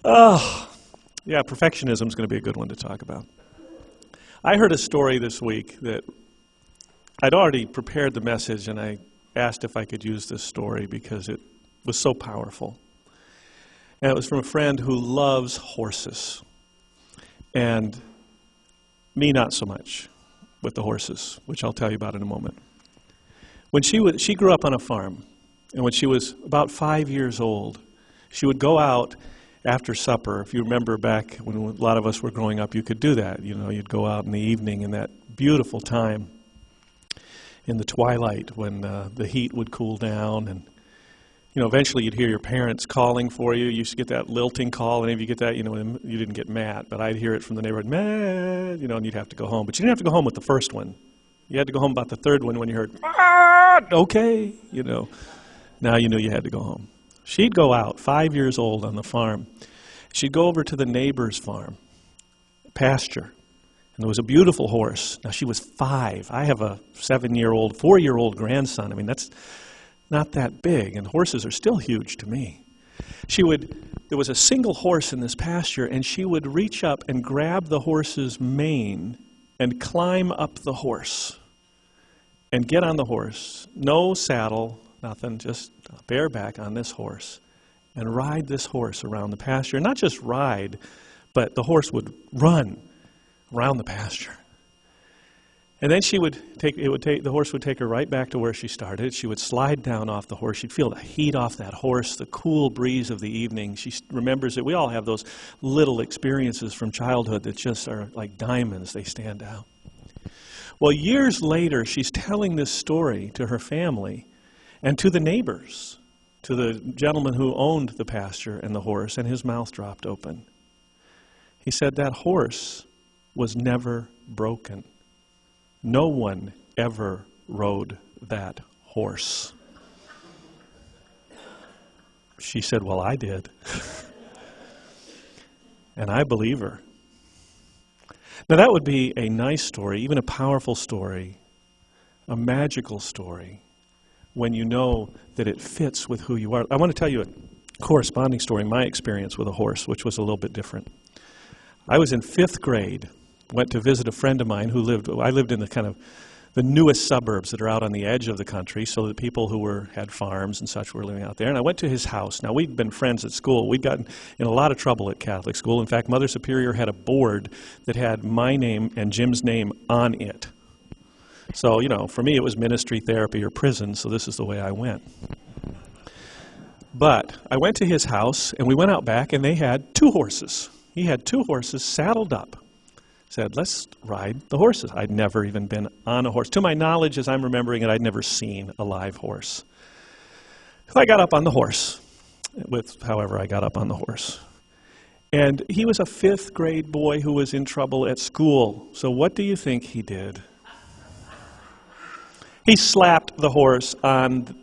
Oh, yeah, perfectionism is going to be a good one to talk about. I heard a story this week that I'd already prepared the message, and I asked if I could use this story because it was so powerful. And it was from a friend who loves horses, and me not so much with the horses, which I'll tell you about in a moment. When she grew up on a farm, and when she was about 5 years old, she would go out after supper. If you remember back when a lot of us were growing up, you could do that. You know, you'd go out in the evening in that beautiful time in the twilight when the heat would cool down, and you know, eventually you'd hear your parents calling for you. You used to get that lilting call, and if you get that, you know, you didn't get Matt, but I'd hear it from the neighborhood, Matt, you know, and you'd have to go home. But you didn't have to go home with the first one. You had to go home about the third one when you heard, Matt, okay, you know. Now you knew you had to go home. She'd go out, 5 years old on the farm. She'd go over to the neighbor's farm, pasture, and there was a beautiful horse. Now she was 5. I have a 7-year-old, 4-year-old grandson. I mean, that's not that big, and horses are still huge to me. There was a single horse in this pasture, and she would reach up and grab the horse's mane and climb up the horse and get on the horse. No saddle, nothing, just bareback on this horse and ride this horse around the pasture. Not just ride, but the horse would run around the pasture. And then the horse would take her right back to where she started. She would slide down off the horse. She'd feel the heat off that horse, the cool breeze of the evening. She remembers that we all have those little experiences from childhood that just are like diamonds. They stand out. Well, years later, she's telling this story to her family and to the neighbors, to the gentleman who owned the pasture and the horse, and his mouth dropped open. He said, that horse was never broken. No one ever rode that horse. She said, well, I did. And I believe her. Now that would be a nice story, even a powerful story, a magical story, when you know that it fits with who you are. I want to tell you a corresponding story, my experience with a horse, which was a little bit different. I was in 5th grade. Went to visit a friend of mine who I lived in the newest suburbs that are out on the edge of the country, so that people who had farms and such were living out there. And I went to his house. Now, we'd been friends at school. We'd gotten in a lot of trouble at Catholic school. In fact, Mother Superior had a board that had my name and Jim's name on it. So, you know, for me it was ministry, therapy, or prison, so this is the way I went. But I went to his house, and we went out back, and they had 2 horses. He had 2 horses saddled up. Said, let's ride the horses. I'd never even been on a horse. To my knowledge, as I'm remembering it, I'd never seen a live horse. So I got up on the horse, however I got up on the horse. And he was a 5th grade boy who was in trouble at school. So what do you think he did? He slapped the horse on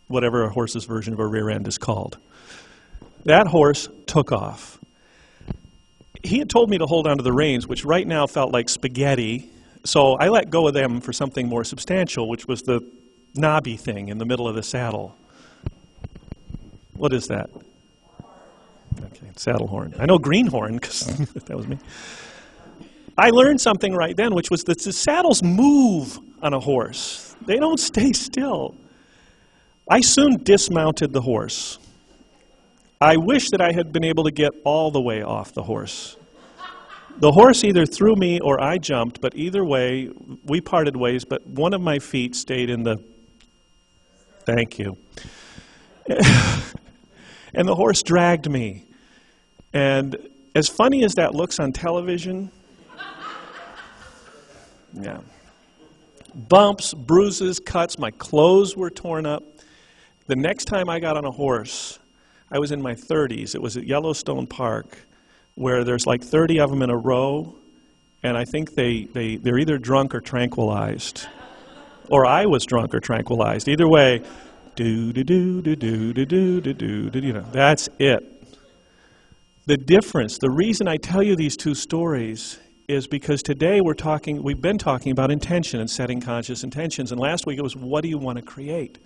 whatever a horse's version of a rear end is called. That horse took off. He had told me to hold onto the reins, which right now felt like spaghetti, so I let go of them for something more substantial, which was the knobby thing in the middle of the saddle. What is that? Okay, saddle horn. I know greenhorn, because that was me. I learned something right then, which was that the saddles move on a horse. They don't stay still. I soon dismounted the horse. I wish that I had been able to get all the way off the horse. The horse either threw me or I jumped, but either way, we parted ways, but one of my feet stayed in the... Thank you. And the horse dragged me. And as funny as that looks on television, yeah. Bumps, bruises, cuts, my clothes were torn up. The next time I got on a horse, I was in my 30s. It was at Yellowstone Park, where there's like 30 of them in a row, and I think they're either drunk or tranquilized. Or I was drunk or tranquilized. Either way, do-do-do-do-do-do-do-do-do, you know, that's it. The difference, the reason I tell you these 2 stories is because today we've been talking about intention and setting conscious intentions, and last week it was, what do you want to create?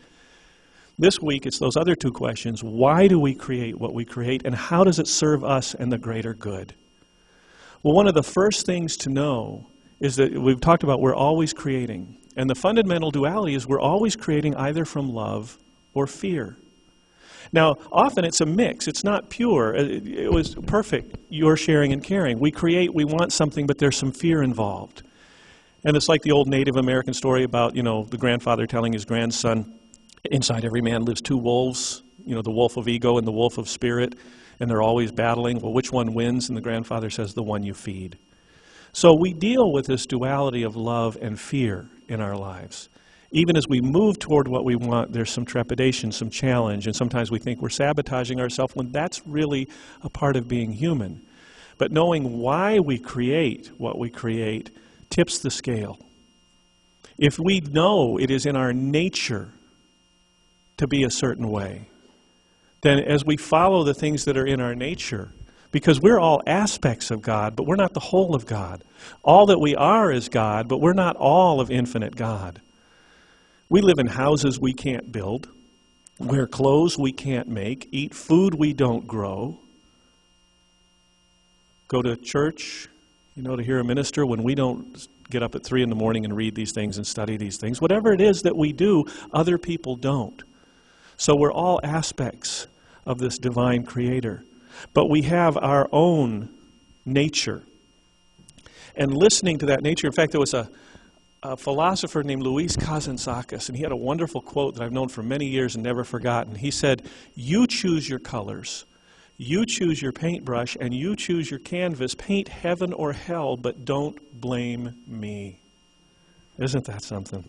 This week, it's those other two questions. Why do we create what we create, and how does it serve us and the greater good? Well, one of the first things to know is that we've talked about we're always creating. And the fundamental duality is we're always creating either from love or fear. Now, often it's a mix. It's not pure. It was perfect, your sharing and caring. We create, we want something, but there's some fear involved. And it's like the old Native American story about, the grandfather telling his grandson, inside every man lives two wolves, the wolf of ego and the wolf of spirit, and they're always battling. Well, which one wins? And the grandfather says, the one you feed. So we deal with this duality of love and fear in our lives. Even as we move toward what we want, there's some trepidation, some challenge, and sometimes we think we're sabotaging ourselves when that's really a part of being human. But knowing why we create what we create tips the scale. If we know it is in our nature to be a certain way, then as we follow the things that are in our nature, because we're all aspects of God, but we're not the whole of God. All that we are is God, but we're not all of infinite God. We live in houses we can't build, wear clothes we can't make, eat food we don't grow, go to church, to hear a minister when we don't get up at 3 in the morning and read these things and study these things. Whatever it is that we do, other people don't. So we're all aspects of this divine creator. But we have our own nature. And listening to that nature, in fact, there was a philosopher named Luis Kazantzakis, and he had a wonderful quote that I've known for many years and never forgotten. He said, you choose your colors, you choose your paintbrush, and you choose your canvas. Paint heaven or hell, but don't blame me. Isn't that something?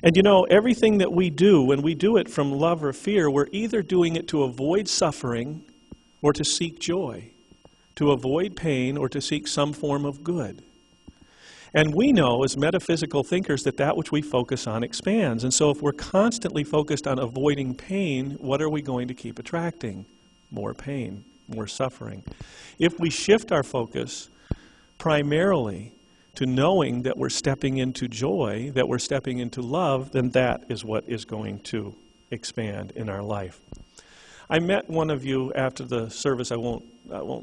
And everything that we do, when we do it from love or fear, we're either doing it to avoid suffering or to seek joy, to avoid pain or to seek some form of good. And we know as metaphysical thinkers that which we focus on expands. And so if we're constantly focused on avoiding pain, what are we going to keep attracting? More pain, more suffering. If we shift our focus primarily to knowing that we're stepping into joy, that we're stepping into love, then that is what is going to expand in our life. I met one of you after the service. I won't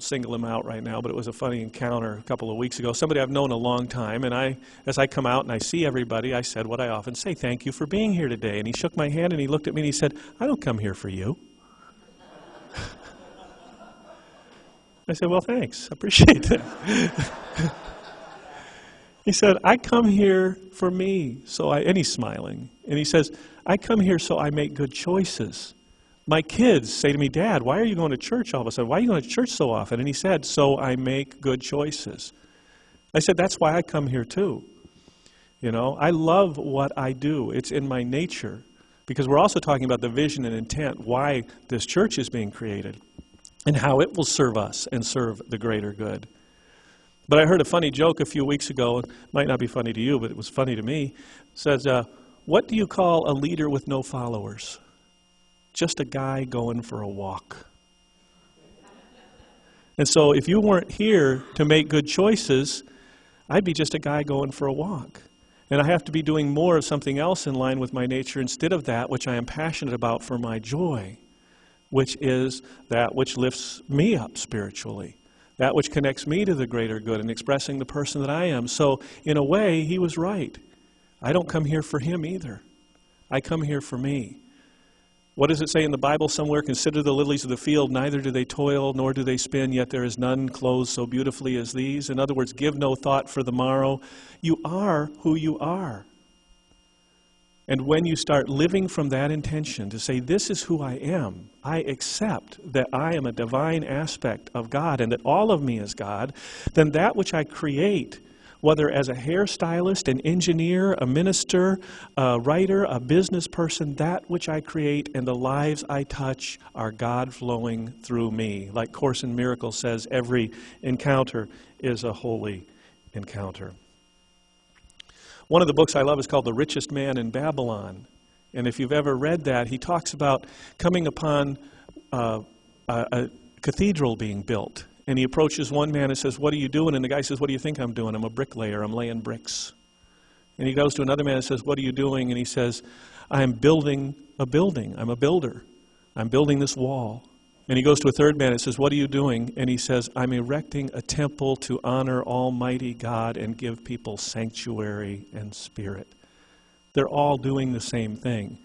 single him out right now, but it was a funny encounter a couple of weeks ago. Somebody I've known a long time, and as I come out and I see everybody, I said what I often say, thank you for being here today. And he shook my hand and he looked at me and he said, I don't come here for you. I said, well, thanks. I appreciate that. He said, I come here for me, and he's smiling. And he says, I come here so I make good choices. My kids say to me, Dad, why are you going to church all of a sudden? Why are you going to church so often? And he said, so I make good choices. I said, that's why I come here too. I love what I do. It's in my nature. Because we're also talking about the vision and intent, why this church is being created, and how it will serve us and serve the greater good. But I heard a funny joke a few weeks ago. It might not be funny to you, but it was funny to me. It says, what do you call a leader with no followers? Just a guy going for a walk. And so if you weren't here to make good choices, I'd be just a guy going for a walk. And I have to be doing more of something else in line with my nature instead of that which I am passionate about for my joy, which is that which lifts me up spiritually. That which connects me to the greater good and expressing the person that I am. So, in a way, he was right. I don't come here for him either. I come here for me. What does it say in the Bible somewhere? Consider the lilies of the field, neither do they toil, nor do they spin, yet there is none clothed so beautifully as these. In other words, give no thought for the morrow. You are who you are. And when you start living from that intention to say, this is who I am, I accept that I am a divine aspect of God and that all of me is God, then that which I create, whether as a hairstylist, an engineer, a minister, a writer, a business person, that which I create and the lives I touch are God flowing through me. Like Course in Miracles says, every encounter is a holy encounter. One of the books I love is called The Richest Man in Babylon. And if you've ever read that, he talks about coming upon a cathedral being built. And he approaches one man and says, what are you doing? And the guy says, what do you think I'm doing? I'm a bricklayer. I'm laying bricks. And he goes to another man and says, what are you doing? And he says, I'm building a building. I'm a builder. I'm building this wall. And he goes to a third man and says, what are you doing? And he says, I'm erecting a temple to honor Almighty God and give people sanctuary and spirit. They're all doing the same thing.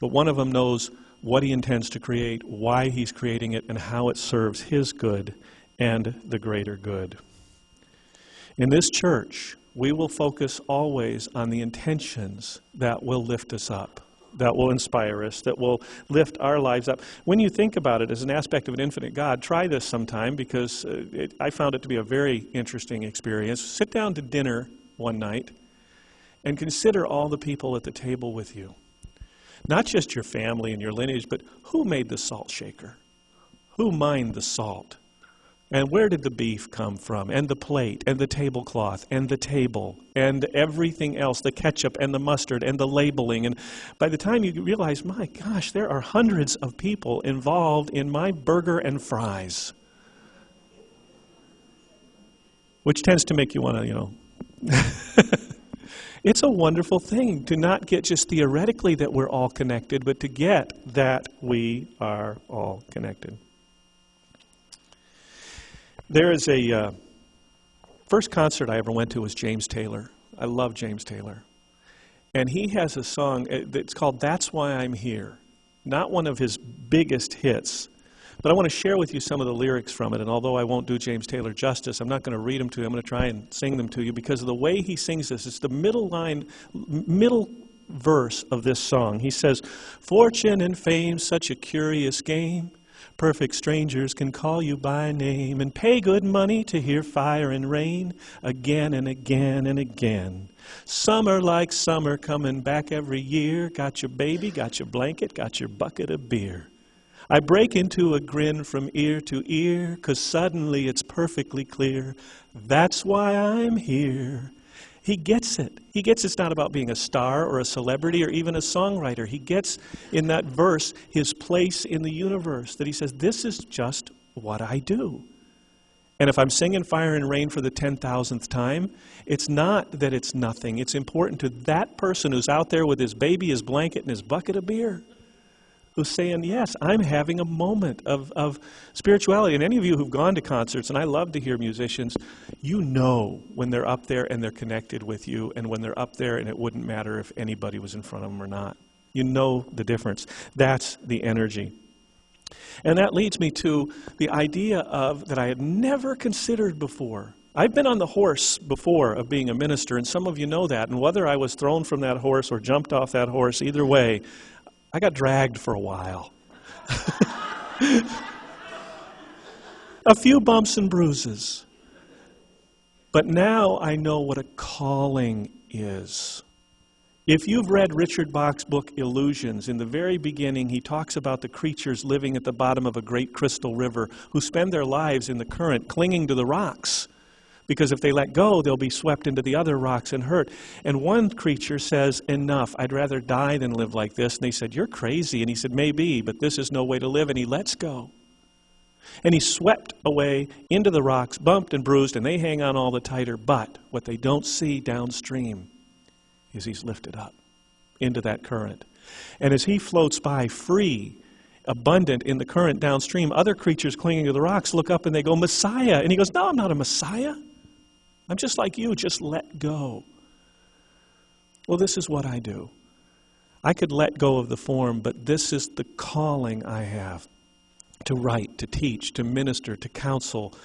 But one of them knows what he intends to create, why he's creating it, and how it serves his good and the greater good. In this church, we will focus always on the intentions that will lift us up, that will inspire us, that will lift our lives up. When you think about it as an aspect of an infinite God, try this sometime, because I found it to be a very interesting experience. Sit down to dinner one night and consider all the people at the table with you. Not just your family and your lineage, but who made the salt shaker? Who mined the salt? And where did the beef come from? And the plate, and the tablecloth, and the table, and everything else, the ketchup, and the mustard, and the labeling. And by the time you realize, my gosh, there are hundreds of people involved in my burger and fries. Which tends to make you want to, It's a wonderful thing to not get just theoretically that we're all connected, but to get that we are all connected. There is a first concert I ever went to was James Taylor. I love James Taylor. And he has a song that's called That's Why I'm Here. Not one of his biggest hits, but I want to share with you some of the lyrics from it. And although I won't do James Taylor justice, I'm not going to read them to you. I'm going to try and sing them to you because of the way he sings this. It's the middle verse of this song. He says, fortune and fame, such a curious game. Perfect strangers can call you by name and pay good money to hear fire and rain again and again and again. Summer like summer coming back every year. Got your baby, got your blanket, got your bucket of beer. I break into a grin from ear to ear, 'cause suddenly it's perfectly clear. That's why I'm here. He gets it. He gets it's not about being a star or a celebrity or even a songwriter. He gets in that verse his place in the universe, that he says, this is just what I do. And if I'm singing Fire and Rain for the 10,000th time, it's not that it's nothing. It's important to that person who's out there with his baby, his blanket, and his bucket of beer, who's saying, yes, I'm having a moment of spirituality. And any of you who've gone to concerts, and I love to hear musicians, you know when they're up there and they're connected with you, and when they're up there and it wouldn't matter if anybody was in front of them or not. You know the difference. That's the energy. And that leads me to the idea of that I had never considered before. I've been on the horse before of being a minister, and some of you know that. And whether I was thrown from that horse or jumped off that horse, either way, I got dragged for a while. A few bumps and bruises. But now I know what a calling is. If you've read Richard Bach's book, Illusions, in the very beginning he talks about the creatures living at the bottom of a great crystal river who spend their lives in the current, clinging to the rocks. Because if they let go, they'll be swept into the other rocks and hurt. And one creature says, enough, I'd rather die than live like this. And they said, you're crazy. And he said, maybe, but this is no way to live. And he lets go. And he's swept away into the rocks, bumped and bruised, and they hang on all the tighter. But what they don't see downstream is he's lifted up into that current. And as he floats by free, abundant in the current downstream, other creatures clinging to the rocks look up and they go, Messiah. And he goes, no, I'm not a Messiah. I'm just like you, just let go. Well, this is what I do. I could let go of the form, but this is the calling I have to write, to teach, to minister, to counsel.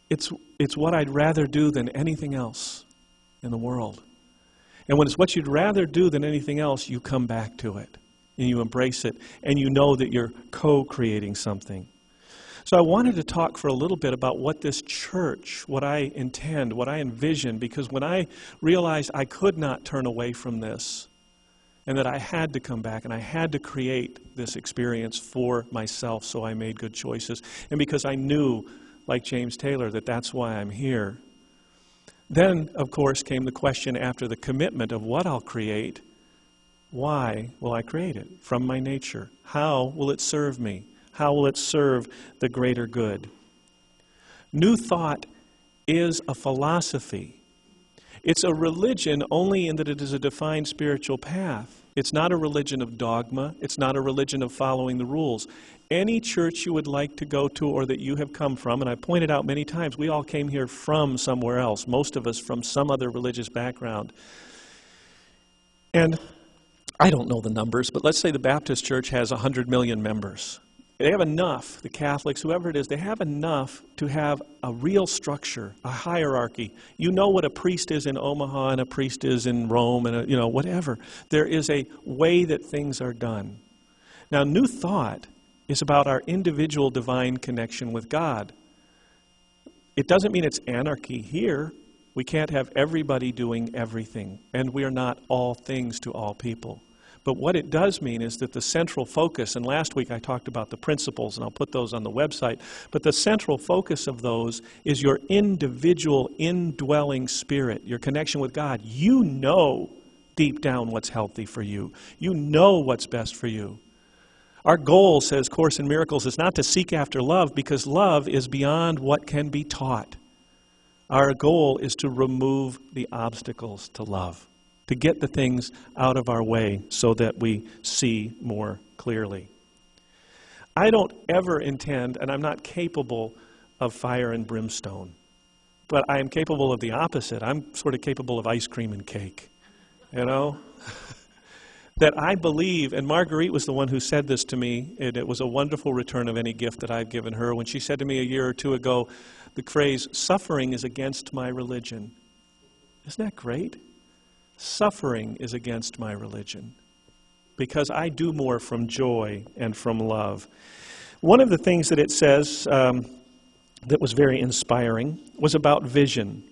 It's what I'd rather do than anything else in the world. And when it's what you'd rather do than anything else, you come back to it and you embrace it and you know that you're co-creating something. So I wanted to talk for a little bit about what this church, what I intend, what I envision, because when I realized I could not turn away from this and that I had to come back and I had to create this experience for myself, so I made good choices. And because I knew, like James Taylor, that that's why I'm here. Then, of course, came the question after the commitment of what I'll create. Why will I create it? From my nature. How will it serve me? How will it serve the greater good? New Thought is a philosophy. It's a religion only in that it is a defined spiritual path. It's not a religion of dogma. It's not a religion of following the rules. Any church you would like to go to or that you have come from, and I pointed out many times, we all came here from somewhere else, most of us from some other religious background. And I don't know the numbers, but let's say the Baptist Church has 100 million members. They have enough, the Catholics, whoever it is, they have enough to have a real structure, a hierarchy. You know what a priest is in Omaha and a priest is in Rome and, whatever. There is a way that things are done. Now, New Thought is about our individual divine connection with God. It doesn't mean it's anarchy here. We can't have everybody doing everything, and we are not all things to all people. But what it does mean is that the central focus, and last week I talked about the principles, and I'll put those on the website, but the central focus of those is your individual indwelling spirit, your connection with God. You know deep down what's healthy for you. You know what's best for you. Our goal, says Course in Miracles, is not to seek after love, because love is beyond what can be taught. Our goal is to remove the obstacles to love, to get the things out of our way so that we see more clearly. I don't ever intend, and I'm not capable of fire and brimstone, but I am capable of the opposite. I'm sort of capable of ice cream and cake, that I believe, and Marguerite was the one who said this to me, and it was a wonderful return of any gift that I've given her, when she said to me a year or two ago the phrase, "Suffering is against my religion." Isn't that great? Suffering is against my religion, because I do more from joy and from love. One of the things that it says that was very inspiring was about vision.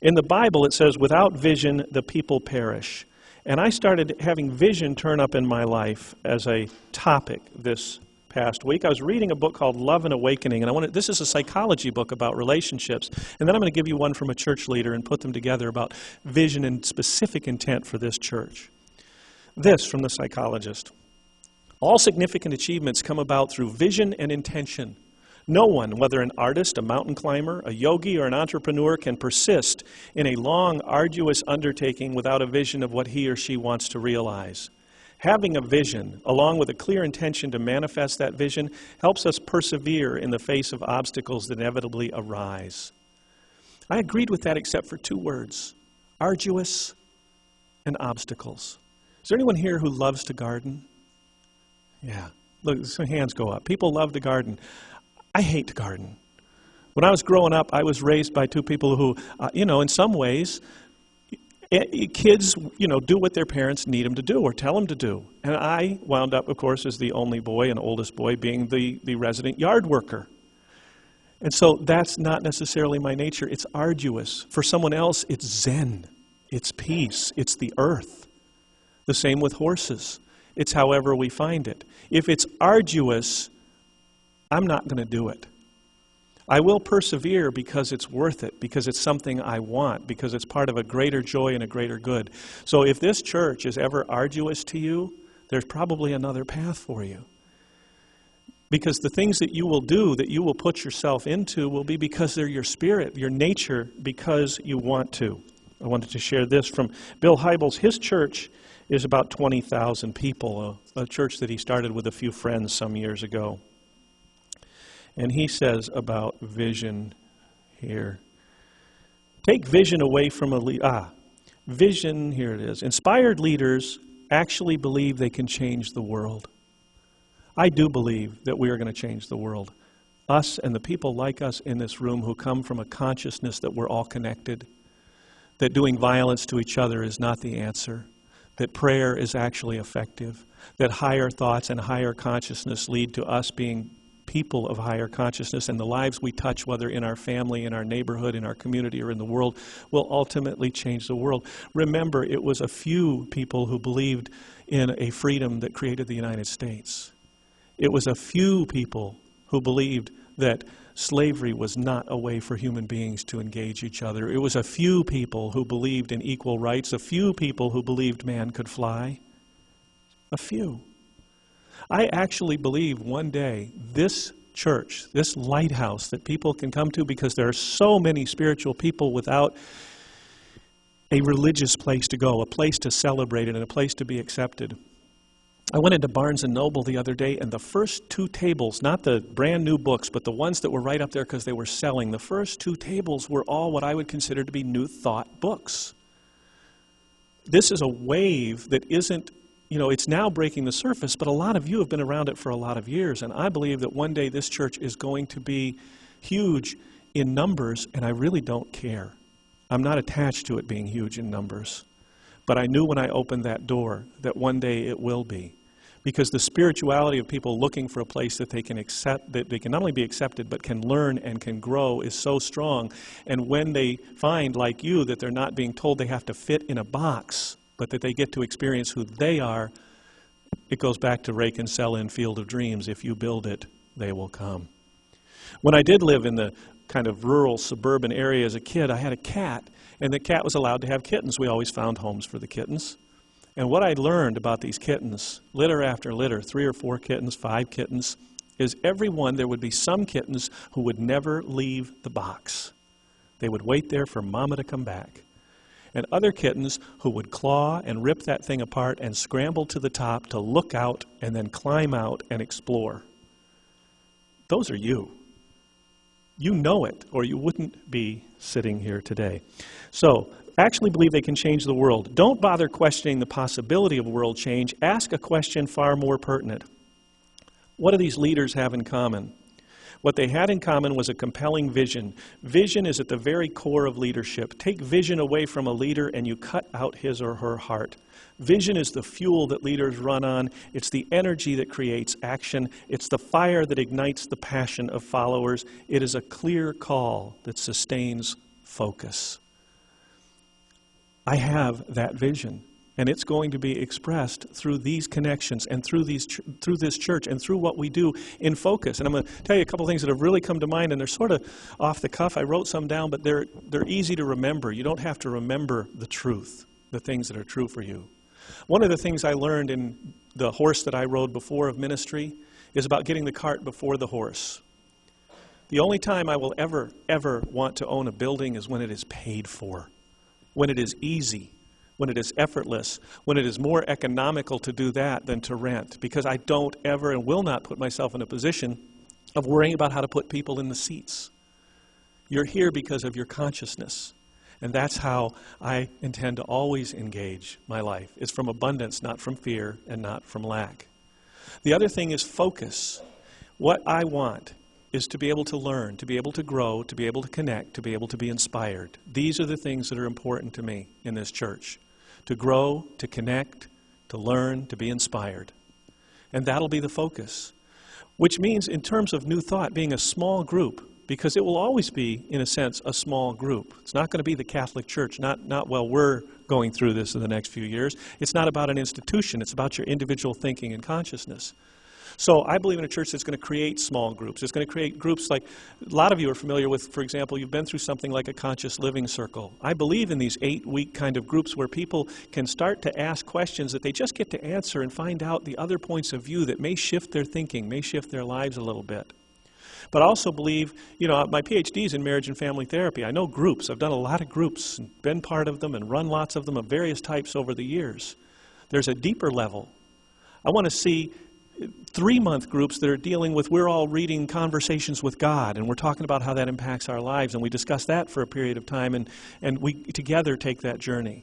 In the Bible it says, "Without vision the people perish." And I started having vision turn up in my life as a topic this past week. I was reading a book called Love and Awakening, and this is a psychology book about relationships, and then I'm going to give you one from a church leader and put them together about vision and specific intent for this church. This from the psychologist: "All significant achievements come about through vision and intention. No one, whether an artist, a mountain climber, a yogi, or an entrepreneur, can persist in a long, arduous undertaking without a vision of what he or she wants to realize. Having a vision, along with a clear intention to manifest that vision, helps us persevere in the face of obstacles that inevitably arise." I agreed with that except for two words: arduous and obstacles. Is there anyone here who loves to garden? Yeah. Look, some hands go up. People love to garden. I hate to garden. When I was growing up, I was raised by two people who, in some ways, kids, do what their parents need them to do or tell them to do. And I wound up, of course, as the only boy and oldest boy, being the resident yard worker. And so that's not necessarily my nature. It's arduous. For someone else, it's zen. It's peace. It's the earth. The same with horses. It's however we find it. If it's arduous, I'm not going to do it. I will persevere because it's worth it, because it's something I want, because it's part of a greater joy and a greater good. So if this church is ever arduous to you, there's probably another path for you. Because the things that you will do, that you will put yourself into, will be because they're your spirit, your nature, because you want to. I wanted to share this from Bill Hybels. His church is about 20,000 people, a church that he started with a few friends some years ago. And he says about vision here. Take vision away from vision, here it is. Inspired leaders actually believe they can change the world. I do believe that we are going to change the world. Us and the people like us in this room who come from a consciousness that we're all connected, that doing violence to each other is not the answer, that prayer is actually effective, that higher thoughts and higher consciousness lead to us being people of higher consciousness, and the lives we touch, whether in our family, in our neighborhood, in our community, or in the world, will ultimately change the world. Remember, it was a few people who believed in a freedom that created the United States. It was a few people who believed that slavery was not a way for human beings to engage each other. It was a few people who believed in equal rights, a few people who believed man could fly. A few. I actually believe one day this church, this lighthouse that people can come to, because there are so many spiritual people without a religious place to go, a place to celebrate it, and a place to be accepted. I went into Barnes & Noble the other day, and the first two tables, not the brand new books, but the ones that were right up there because they were selling, the first two tables were all what I would consider to be New Thought books. This is a wave that isn't, it's now breaking the surface, but a lot of you have been around it for a lot of years, and I believe that one day this church is going to be huge in numbers, and I really don't care. I'm not attached to it being huge in numbers, but I knew when I opened that door that one day it will be. Because the spirituality of people looking for a place that they can accept, that they can not only be accepted, but can learn and can grow is so strong. And when they find, like you, that they're not being told they have to fit in a box, but that they get to experience who they are, it goes back to rake and sell in Field of Dreams. If you build it, they will come. When I did live in the kind of rural suburban area as a kid, I had a cat, and the cat was allowed to have kittens. We always found homes for the kittens. And what I learned about these kittens, litter after litter, 3 or 4 kittens, 5 kittens, is every one there would be some kittens who would never leave the box. They would wait there for mama to come back. And other kittens who would claw and rip that thing apart and scramble to the top to look out and then climb out and explore. Those are you. You know it, or you wouldn't be sitting here today. So, actually believe they can change the world. Don't bother questioning the possibility of world change. Ask a question far more pertinent. What do these leaders have in common? What they had in common was a compelling vision. Vision is at the very core of leadership. Take vision away from a leader and you cut out his or her heart. Vision is the fuel that leaders run on. It's the energy that creates action. It's the fire that ignites the passion of followers. It is a clear call that sustains focus. I have that vision, and it's going to be expressed through these connections and through this church and through what we do in focus. And I'm going to tell you a couple things that have really come to mind, and they're sort of off the cuff. I wrote some down, but they're easy to remember. You don't have to remember the truth, the things that are true for you. One of the things I learned in the horse that I rode before of ministry is about getting the cart before the horse. The only time I will ever want to own a building is when it is paid for. When it is easy, when it is effortless, when it is more economical to do that than to rent, because I don't ever and will not put myself in a position of worrying about how to put people in the seats. You're here because of your consciousness, and that's how I intend to always engage my life. It's from abundance, not from fear, and not from lack. The other thing is focus. What I want is to be able to learn, to be able to grow, to be able to connect, to be able to be inspired. These are the things that are important to me in this church. To grow, to connect, to learn, to be inspired. And that'll be the focus. Which means, in terms of New Thought, being a small group, because it will always be, in a sense, a small group. It's not going to be the Catholic Church, not while we're going through this in the next few years. It's not about an institution. It's about your individual thinking and consciousness. So I believe in a church that's going to create small groups. It's going to create groups like a lot of you are familiar with. For example, you've been through something like a conscious living circle. I believe in these 8-week kind of groups where people can start to ask questions that they just get to answer and find out the other points of view that may shift their thinking, may shift their lives a little bit. But I also believe, my PhD is in marriage and family therapy. I know groups. I've done a lot of groups and been part of them and run lots of them of various types over the years. There's a deeper level. I want to see 3-month groups that are dealing with, we're all reading Conversations with God, and we're talking about how that impacts our lives, and we discuss that for a period of time, and we together take that journey.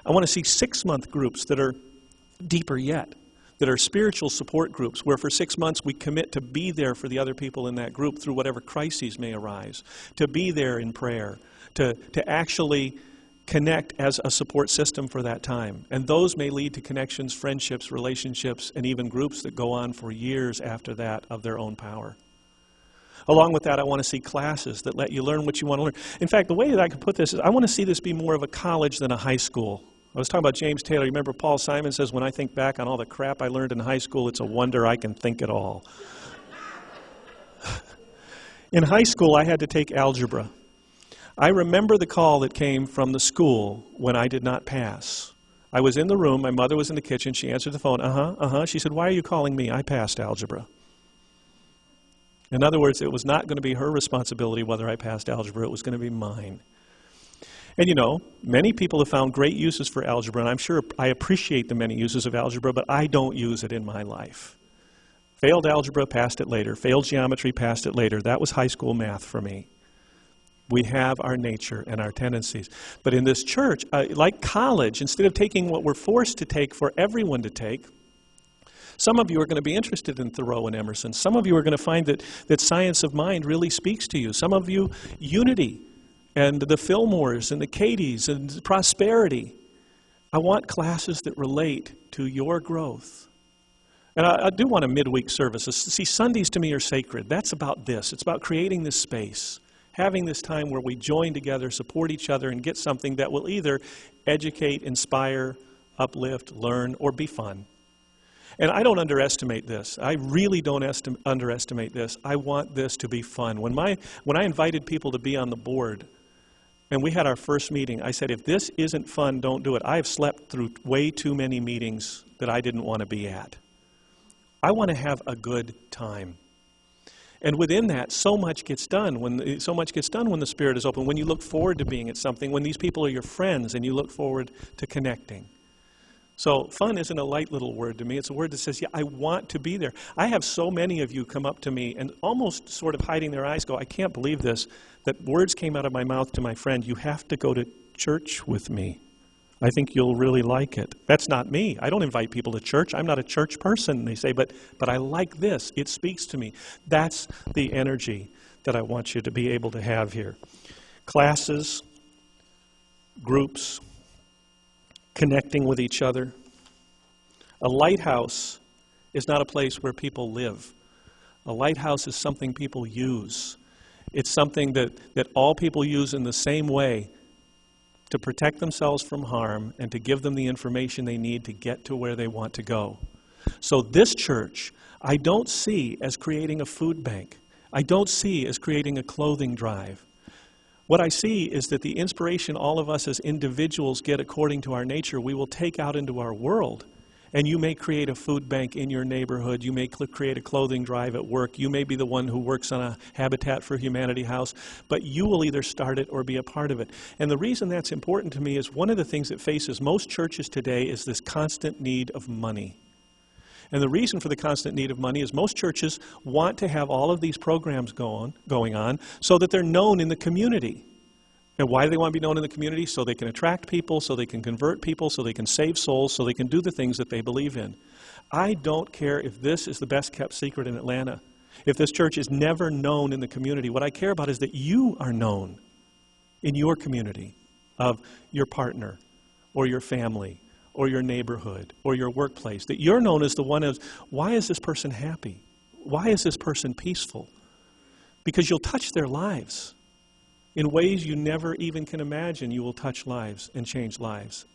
I want to see 6-month groups that are deeper yet, that are spiritual support groups, where for 6 months we commit to be there for the other people in that group through whatever crises may arise, to be there in prayer, to actually connect as a support system for that time. And those may lead to connections, friendships, relationships, and even groups that go on for years after that of their own power. Along with that, I want to see classes that let you learn what you want to learn. In fact, the way that I could put this is I want to see this be more of a college than a high school. I was talking about James Taylor. You remember Paul Simon says, when I think back on all the crap I learned in high school, it's a wonder I can think at all. In high school, I had to take algebra. I remember the call that came from the school when I did not pass. I was in the room. My mother was in the kitchen. She answered the phone. She said, "Why are you calling me? I passed algebra." In other words, it was not going to be her responsibility whether I passed algebra. It was going to be mine. And you know, many people have found great uses for algebra, and I'm sure I appreciate the many uses of algebra, but I don't use it in my life. Failed algebra, passed it later. Failed geometry, passed it later. That was high school math for me. We have our nature and our tendencies. But in this church, like college, instead of taking what we're forced to take for everyone to take, some of you are going to be interested in Thoreau and Emerson. Some of you are going to find that science of mind really speaks to you. Some of you, unity and the Fillmores and the Katies and prosperity. I want classes that relate to your growth. And I do want a midweek service. See, Sundays to me are sacred. That's about this. It's about creating this space, having this time where we join together, support each other, and get something that will either educate, inspire, uplift, learn, or be fun. And I don't underestimate this. I really don't underestimate this. I want this to be fun. When I invited people to be on the board, and we had our first meeting, I said, if this isn't fun, don't do it. I have slept through way too many meetings that I didn't want to be at. I want to have a good time. And within that, so much gets done when the Spirit is open, when you look forward to being at something, when these people are your friends and you look forward to connecting. So fun isn't a light little word to me. It's a word that says, yeah, I want to be there. I have so many of you come up to me and almost sort of hiding their eyes go, I can't believe this, that words came out of my mouth to my friend, you have to go to church with me. I think you'll really like it. That's not me. I don't invite people to church. I'm not a church person. They say, but I like this. It speaks to me. That's the energy that I want you to be able to have here. Classes, groups, connecting with each other. A lighthouse is not a place where people live. A lighthouse is something people use. It's something that all people use in the same way to protect themselves from harm and to give them the information they need to get to where they want to go. So this church, I don't see as creating a food bank. I don't see as creating a clothing drive. What I see is that the inspiration all of us as individuals get according to our nature, we will take out into our world. And you may create a food bank in your neighborhood. You may create a clothing drive at work. You may be the one who works on a Habitat for Humanity house. But you will either start it or be a part of it. And the reason that's important to me is one of the things that faces most churches today is this constant need of money. And the reason for the constant need of money is most churches want to have all of these programs going on so that they're known in the community. And why do they want to be known in the community? So they can attract people, so they can convert people, so they can save souls, so they can do the things that they believe in. I don't care if this is the best kept secret in Atlanta. If this church is never known in the community, what I care about is that you are known in your community of your partner or your family or your neighborhood, or your workplace, that you're known as the one of, why is this person happy? Why is this person peaceful? Because you'll touch their lives. In ways you never even can imagine, you will touch lives and change lives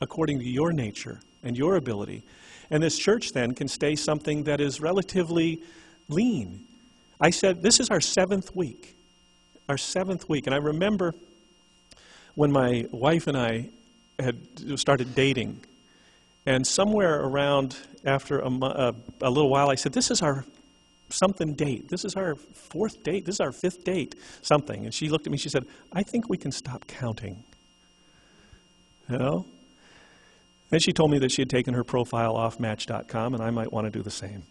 according to your nature and your ability. And this church then can stay something that is relatively lean. I said, this is our 7th week. Our 7th week. And I remember when my wife and I had started dating, and somewhere around after a little while, I said, this is our something date. This is our 4th date. This is our 5th date, something. And she looked at me, she said, I think we can stop counting. You know? Then she told me that she had taken her profile off Match.com, and I might want to do the same.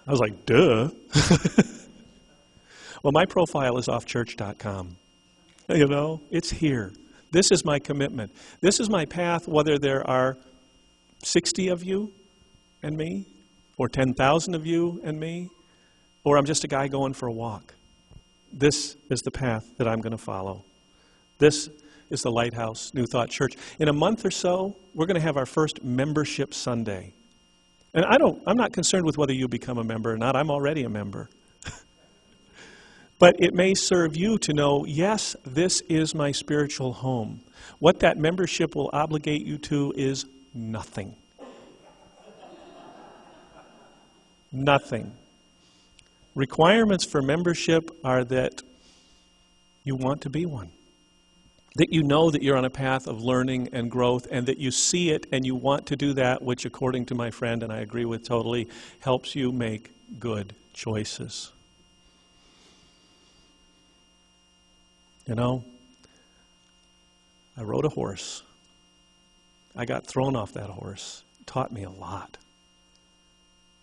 I was like, duh. Well, my profile is off Church.com. You know, it's here. This is my commitment. This is my path, whether there are 60 of you and me, or 10,000 of you and me, or I'm just a guy going for a walk. This is the path that I'm going to follow. This is the Lighthouse New Thought Church. In a month or so, we're going to have our first membership Sunday. And I'm not concerned with whether you become a member or not. I'm already a member. But it may serve you to know, yes, this is my spiritual home. What that membership will obligate you to is nothing. Nothing. Requirements for membership are that you want to be one. That you know that you're on a path of learning and growth, and that you see it and you want to do that, which according to my friend, and I agree with totally, helps you make good choices. You know, I rode a horse. I got thrown off that horse. It taught me a lot.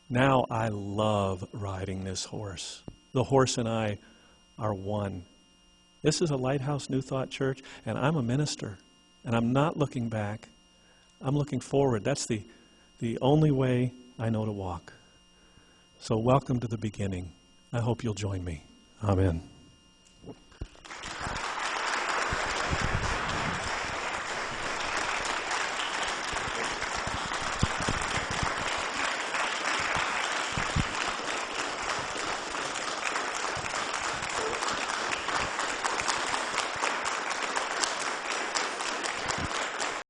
Now I love riding this horse. The horse and I are one. This is a Lighthouse New Thought Church, and I'm a minister. And I'm not looking back. I'm looking forward. That's the only way I know to walk. So welcome to the beginning. I hope you'll join me. Amen.